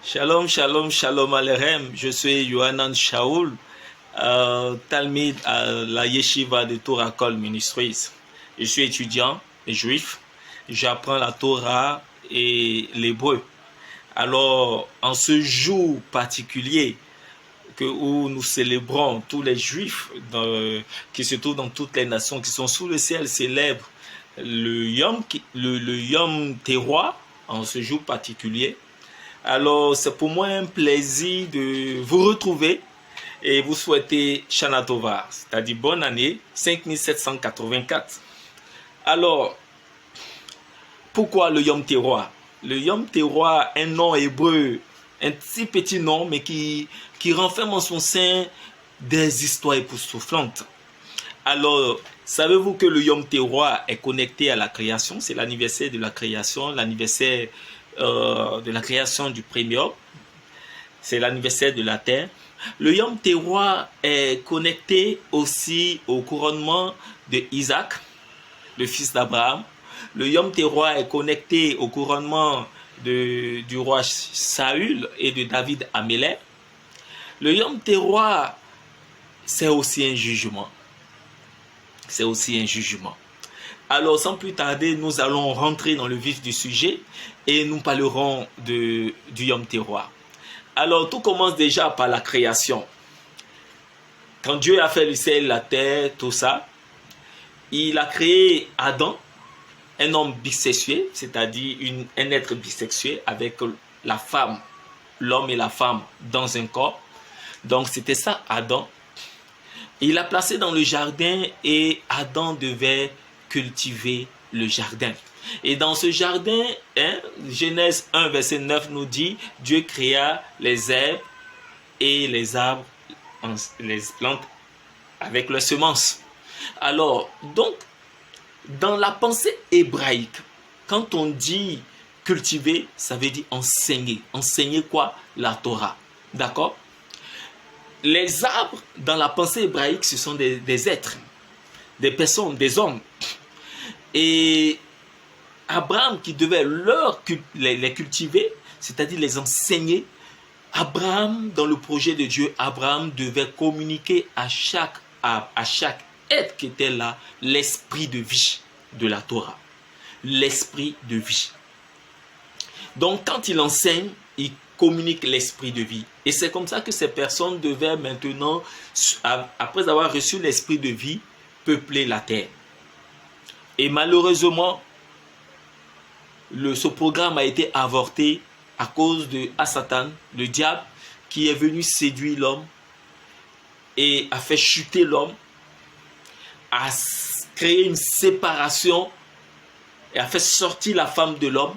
Shalom, shalom, shalom Alechem. Je suis Yohanan Shaoul, Talmid à la Yeshiva de Torah Kol Ministries. Je suis étudiant juif. J'apprends la Torah et l'hébreu. Alors, en ce jour particulier où nous célébrons tous les juifs qui se trouvent dans toutes les nations qui sont sous le ciel célèbrent le Yom Teruah en ce jour particulier. Alors, c'est pour moi un plaisir de vous retrouver et vous souhaiter Shana Tova, c'est-à-dire bonne année 5784. Alors, pourquoi le Yom Teruah? Le Yom Teruah, un nom hébreu, un si petit nom, mais qui renferme en son sein des histoires époustouflantes. Alors, savez-vous que le Yom Teruah est connecté à la création? C'est l'anniversaire de la création, l'anniversaire de la création du premier homme. C'est l'anniversaire de la terre. Le Yom Teruah est connecté aussi au couronnement de Isaac, le fils d'Abraham. Le Yom Teruah est connecté au couronnement du roi Saül et de David Amelech. Le Yom Teruah, c'est aussi un jugement. C'est aussi un jugement. Alors, sans plus tarder, nous allons rentrer dans le vif du sujet et nous parlerons du Yom Teruah. Alors, tout commence déjà par la création. Quand Dieu a fait le ciel, la terre, tout ça, il a créé Adam, un homme bisexué, c'est-à-dire un être bisexué avec la femme, l'homme et la femme dans un corps. Donc, c'était ça, Adam. Il l'a placé dans le jardin et Adam devait cultiver le jardin. Et dans ce jardin, Genèse 1, verset 9 nous dit, Dieu créa les herbes et les arbres, les plantes avec leurs semences. Alors, donc, dans la pensée hébraïque, quand on dit cultiver, ça veut dire enseigner. Enseigner quoi? La Torah. D'accord? Les arbres, dans la pensée hébraïque, ce sont des êtres, des personnes, des hommes. Et Abraham qui devait les cultiver, c'est-à-dire les enseigner, Abraham, dans le projet de Dieu, Abraham devait communiquer à chaque être qui était là, l'esprit de vie de la Torah. L'esprit de vie. Donc quand il enseigne, il communique l'esprit de vie. Et c'est comme ça que ces personnes devaient maintenant, après avoir reçu l'esprit de vie, peupler la terre. Et malheureusement, ce programme a été avorté à cause de Satan, le diable, qui est venu séduire l'homme et a fait chuter l'homme, a créé une séparation et a fait sortir la femme de l'homme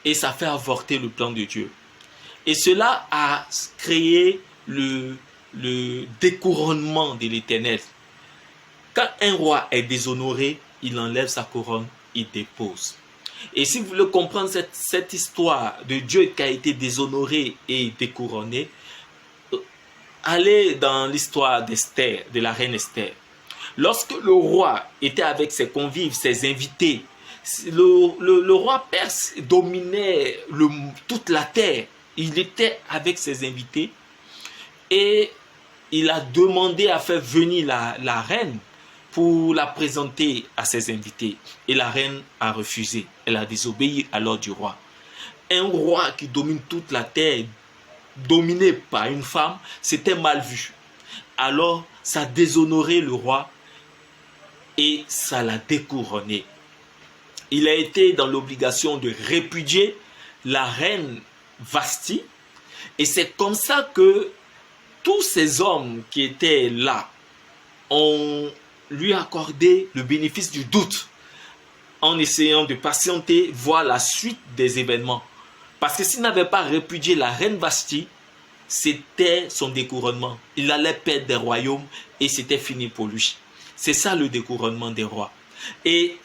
et ça fait avorter le plan de Dieu. Et cela a créé le découronnement de l'Éternel. Quand un roi est déshonoré, il enlève sa couronne, il dépose. Et si vous voulez comprendre cette histoire de Dieu qui a été déshonoré et découronné, allez dans l'histoire d'Esther, de la reine Esther. Lorsque le roi était avec ses convives, ses invités, le roi perse dominait toute la terre. Il était avec ses invités et il a demandé à faire venir la reine pour la présenter à ses invités. Et la reine a refusé. Elle a désobéi à l'ordre du roi. Un roi qui domine toute la terre, dominé par une femme, c'était mal vu. Alors, ça a déshonoré le roi et ça l'a découronné. Il a été dans l'obligation de répudier la reine Vashti. Et c'est comme ça que tous ces hommes qui étaient là ont lui accordé le bénéfice du doute en essayant de patienter, voir la suite des événements. Parce que s'il n'avait pas répudié la reine Vashti, c'était son découronnement. Il allait perdre des royaumes et c'était fini pour lui. C'est ça le découronnement des rois. Et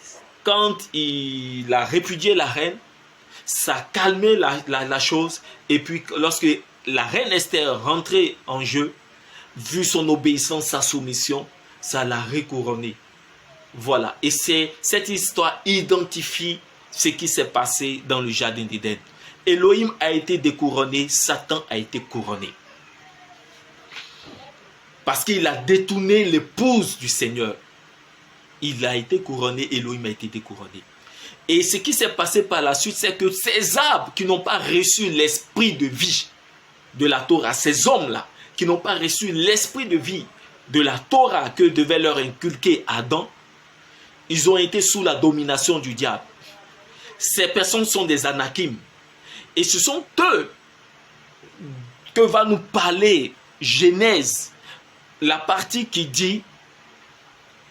quand il a répudié la reine, ça a calmé la chose. Et puis lorsque la reine Esther rentrait en jeu, vu son obéissance, sa soumission, ça l'a recouronné. Voilà. Et cette histoire identifie ce qui s'est passé dans le jardin d'Éden. Elohim a été découronné, Satan a été couronné. Parce qu'il a détourné l'épouse du Seigneur. Il a été couronné, Elohim a été découronné. Et ce qui s'est passé par la suite, c'est que ces arbres qui n'ont pas reçu l'esprit de vie de la Torah, ces hommes-là, qui n'ont pas reçu l'esprit de vie de la Torah que devait leur inculquer Adam, ils ont été sous la domination du diable. Ces personnes sont des anakim. Et ce sont eux que va nous parler Genèse, la partie qui dit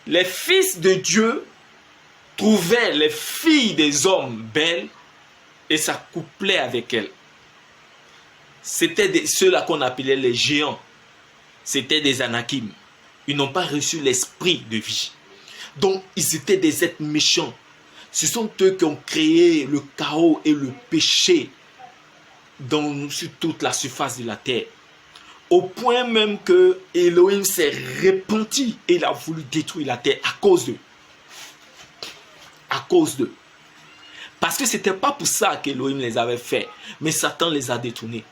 les fils de Dieu trouvaient les filles des hommes belles et s'accouplaient avec elles. C'était ceux-là qu'on appelait les géants. C'était des anakim. Ils n'ont pas reçu l'esprit de vie. Donc, ils étaient des êtres méchants. Ce sont eux qui ont créé le chaos et le péché sur toute la surface de la terre. Au point même que Elohim s'est repenti et il a voulu détruire la terre à cause d'eux. À cause d'eux. Parce que ce n'était pas pour ça qu'Elohim les avait fait, mais Satan les a détournés.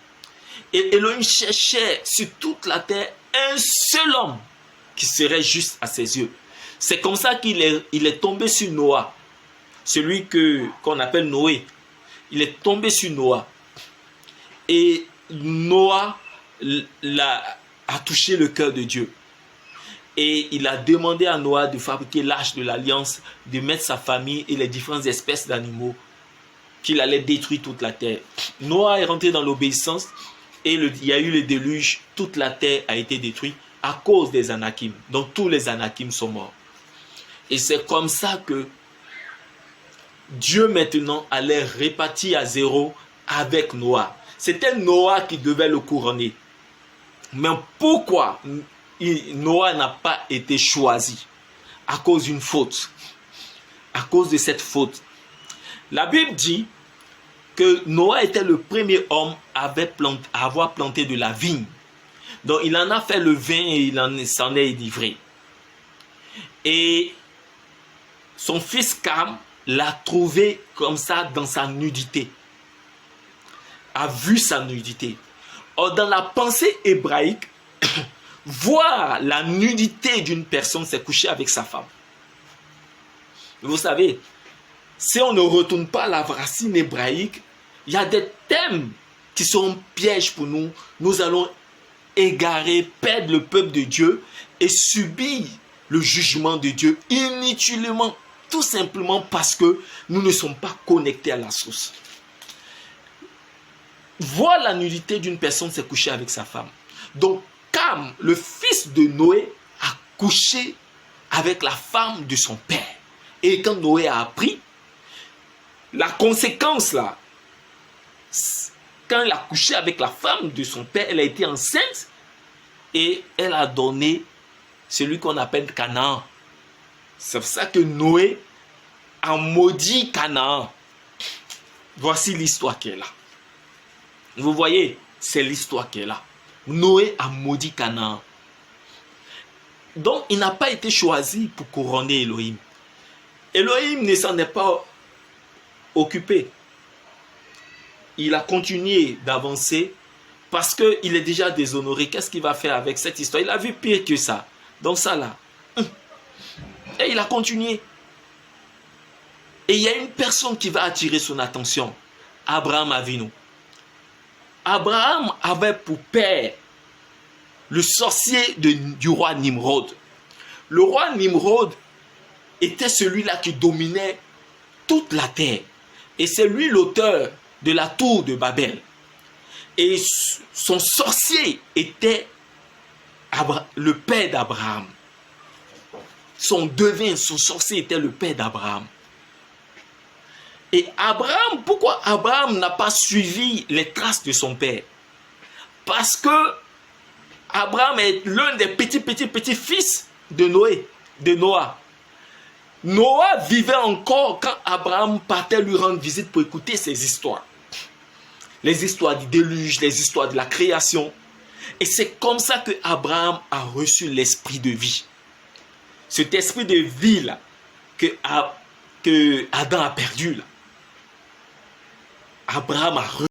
Et Elohim cherchait sur toute la terre un seul homme qui serait juste à ses yeux. C'est comme ça qu'il est tombé sur Noah. Celui qu'on appelle Noé. Il est tombé sur Noah. Et Noah a touché le cœur de Dieu. Et il a demandé à Noah de fabriquer l'arche de l'alliance, de mettre sa famille et les différentes espèces d'animaux, qu'il allait détruire toute la terre. Noah est rentré dans l'obéissance et il y a eu le déluge. Toute la terre a été détruite à cause des anakim. Donc tous les anakim sont morts. Et c'est comme ça que Dieu maintenant allait répartir à zéro avec Noah. C'était Noah qui devait le couronner. Mais pourquoi Noah n'a pas été choisi? À cause d'une faute. À cause de cette faute. La Bible dit que Noah était le premier homme à avoir planté de la vigne. Donc il en a fait le vin et il s'en est délivré. Et son fils Cam l'a trouvé comme ça dans sa nudité. A vu sa nudité. Or, dans la pensée hébraïque, voir la nudité d'une personne, c'est coucher avec sa femme. Vous savez, si on ne retourne pas à la racine hébraïque, il y a des thèmes qui seront pièges pour nous. Nous allons égarer, perdre le peuple de Dieu et subir le jugement de Dieu inutilement, tout simplement parce que nous ne sommes pas connectés à la source. Voir la nudité d'une personne, c'est coucher avec sa femme. Donc, Cam, le fils de Noé, a couché avec la femme de son père. Et quand Noé a appris, la conséquence là, quand il a couché avec la femme de son père, elle a été enceinte et elle a donné celui qu'on appelle Canaan. C'est pour ça que Noé a maudit Canaan. Voici l'histoire qui est là. Vous voyez, c'est l'histoire qui est là. Noé a maudit Canaan. Donc, il n'a pas été choisi pour couronner Elohim. Elohim ne s'en est pas occupé. Il a continué d'avancer parce qu'il est déjà déshonoré. Qu'est-ce qu'il va faire avec cette histoire? Il a vu pire que ça. Donc ça là. Et il a continué. Et il y a une personne qui va attirer son attention. Abraham Avinu. Abraham avait pour père le sorcier du roi Nimrod. Le roi Nimrod était celui-là qui dominait toute la terre. Et c'est lui l'auteur de la tour de Babel. Et son sorcier était le père d'Abraham. Son devin, son sorcier était le père d'Abraham. Et Abraham, pourquoi Abraham n'a pas suivi les traces de son père? Parce que Abraham est l'un des petits fils de Noah. Noah vivait encore quand Abraham partait lui rendre visite pour écouter ses histoires. Les histoires du déluge, les histoires de la création. Et c'est comme ça que Abraham a reçu l'esprit de vie. Cet esprit de vie là que Adam a perdu là. Abraham a reçu.